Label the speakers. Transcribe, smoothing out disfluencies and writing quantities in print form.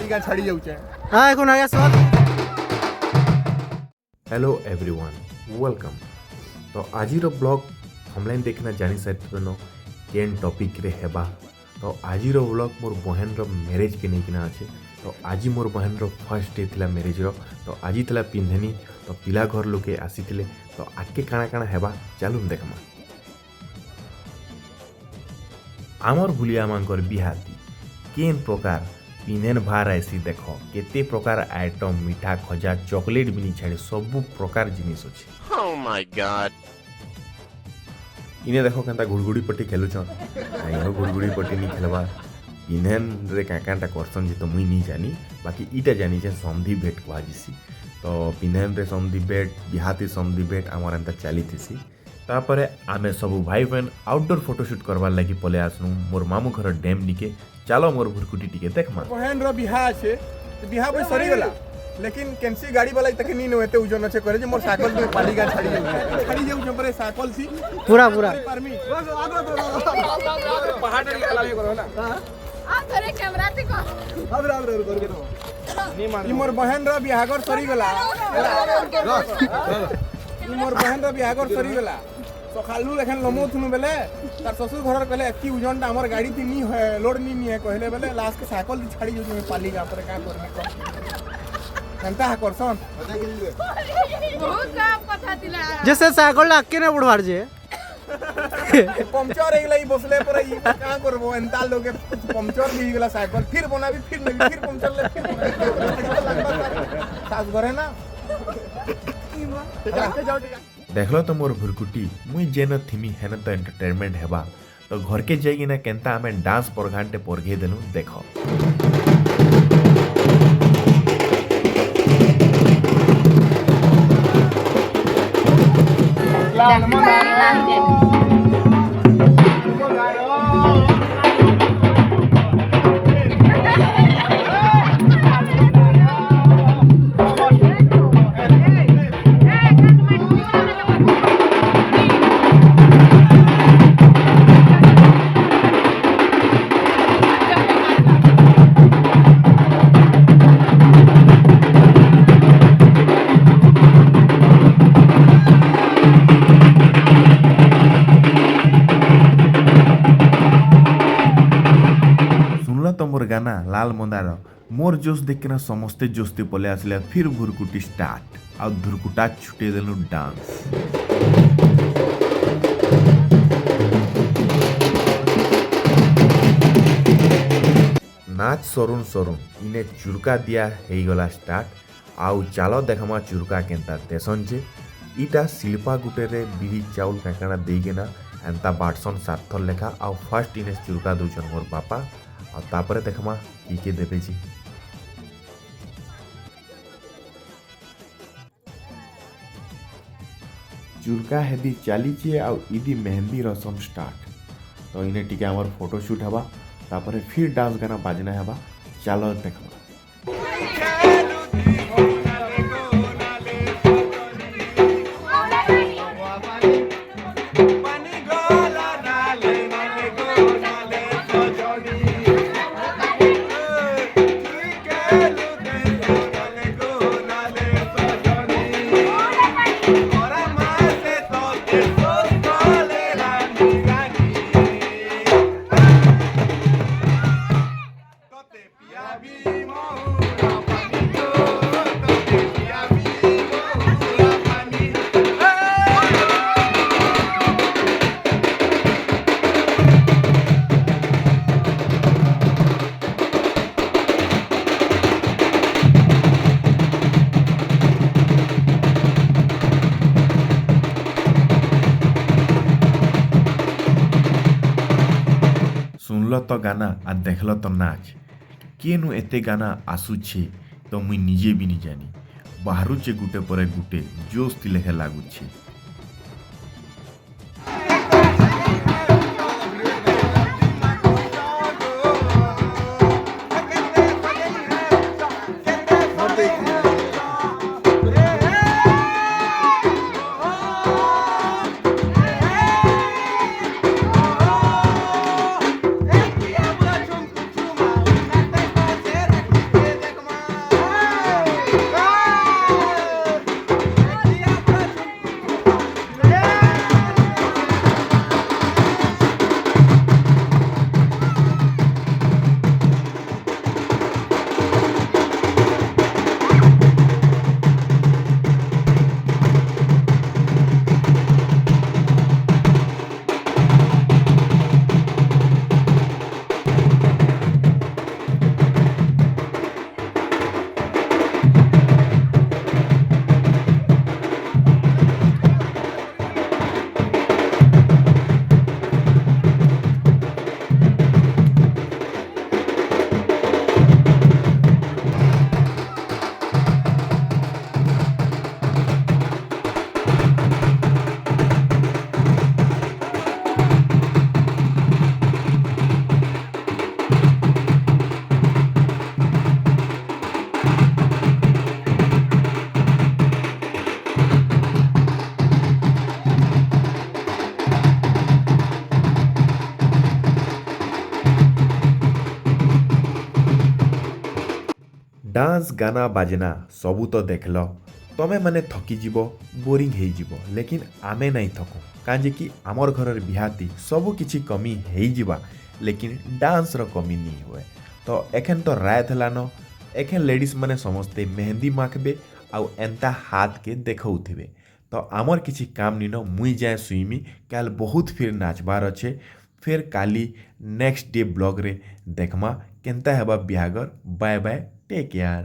Speaker 1: पालिका छाड़ी जाउछे
Speaker 2: हाँ कौन आ गया सर
Speaker 3: हेलो एवरीवन वेलकम। तो आज ब्लॉग हमलाइन देखना जानी सारे केन टॉपिक रे हेबा। तो आज ब्लॉग मोर बहन मैरेज के नहीं किना अच्छे। तो आज मोर बहन फर्स्ट डे थिला मैरेज तो आज थिला पिंधेनी। तो पिला घर लोके आसी थिले। तो आगे काଣା काଣା हेबा चलून देखमा। आमर भूलिया मांकर बिहाती केन प्रकार पिंधेन भार आसी देख केते प्रकार आइटम मीठा खजा चॉकलेट भी नहीं छाड़े सबू प्रकार जिनिस अच्छे।
Speaker 4: Oh my god.
Speaker 3: इने देखो केनता घुड़घुड़ी पट्टी खेलुछन आइयो घुड़घुड़ी पट्टी नहीं खेलबा पिंधेन रे काकांटा करसन जे तो मुई नहीं जानी बाकी इटा जानी जे समधी भेट कहजिसी। तो पिंधेन रे समधी भेट बिहाती समधी भेट आमर एंता चली थीसी। तापरे आमे सब भाई बहन आउटडोर फोटोशूट करवार लगी पले आसनु मोर मामू घर डैम निके। चलो मोर भुरकुटी टिके देखमा।
Speaker 1: बहन रो बिहा छे बिहा बे सरी गेला लेकिन केनसी गाड़ी वाला तक नी नते उजन अच्छे करे जे मोर साइकिल पे पालिका छाड़ी जाउछे परे साइकिल सी
Speaker 2: पूरा पूरा
Speaker 1: पारमी पहाड़ रे चलावे करो ना
Speaker 5: आ करे कैमरा ते को
Speaker 1: आबरे करके दो ई मोर बहन रो बिहागर सरी गेला ई मोर बहन रो बिहागर सरी गेला सखालू लेखन लमोथनु बेले तार ससुर घर कहले एकी उजन हमर गाड़ी ती नी है लोड नी है कहले बेले लास्ट के साइकिल छाड़ी जाउछे पालिका पर का करने केनता हा करसन
Speaker 5: बहुत काम कथा दिला
Speaker 2: जैसे साइकिल आके ना बुढ़वार जे
Speaker 1: पंचर एगला ई बसले पर ई का करबो एंता लोगे पंचर भी गेला साइकिल फिर बनाबी फिर नहीं फिर पंचर ले फिर सास घरे ना
Speaker 3: देखलो तो मोर भुरकुटी मुई जेन थिमी हेन तो एंटरटेनमेंट हेबा। तो घर के जाइए ना केनता हमें डांस पर घंटे परघे देलु देखो। तो मोर गाना लाल मंदार मोर जोश देखना समस्ते जोस्ती पले आसले फिर भुरकुटी स्टार्ट आ धुरकुटा छुटे देलु डांस। नाच सरुन सरुन इने चुरका दिया हे गला स्टार्ट आउ चालो देखमा चुरका केनता देसन जे इटा शिल्पा गुटे रे बिरी चाउल काकाना देइकेना एंता बाटसन सार्थर लेखा आउ फर्स्ट इने चुरका दउछन मोर पापा और तापरे देखमा की देबे जी। चुरका हेदी चली आ इदी मेहंदी रसम स्टार्ट। तो इने टिके हमर फोटोशूट हवा तापरे फिर डांस गाना बाजना हवा चलो देखमा। सुनल तो गाना आ देखल तो नाच केनु एते गाना आसुछे तो मुई निजे भी नहीं जानी बाहरुचे गुटे परे गुटे जोश लेखे लागुछे। डांस गाना बाजना सबू तो देखल तमें मैंने थकीଯିब बोरिंग हो लेकिन आमे नहीं थकू काजे कि आमर घर बिहाती सबू किछि कमी हो लेकिन डांस रो कमी नहीं हुए तो एखन तो राय थलान एखन लेडीज माने समस्ते मेहंदी माखबे आउ एंता हाथ के देखौथिबे तो आमर किछि काम निन मुई जाए सुइमी काल बहुत फिर नाचबार अच्छे फिर काली नेक्स्ट डे ब्लॉग रे देखमा केंता हेबा बिहागर बाय बाय टेक केयर।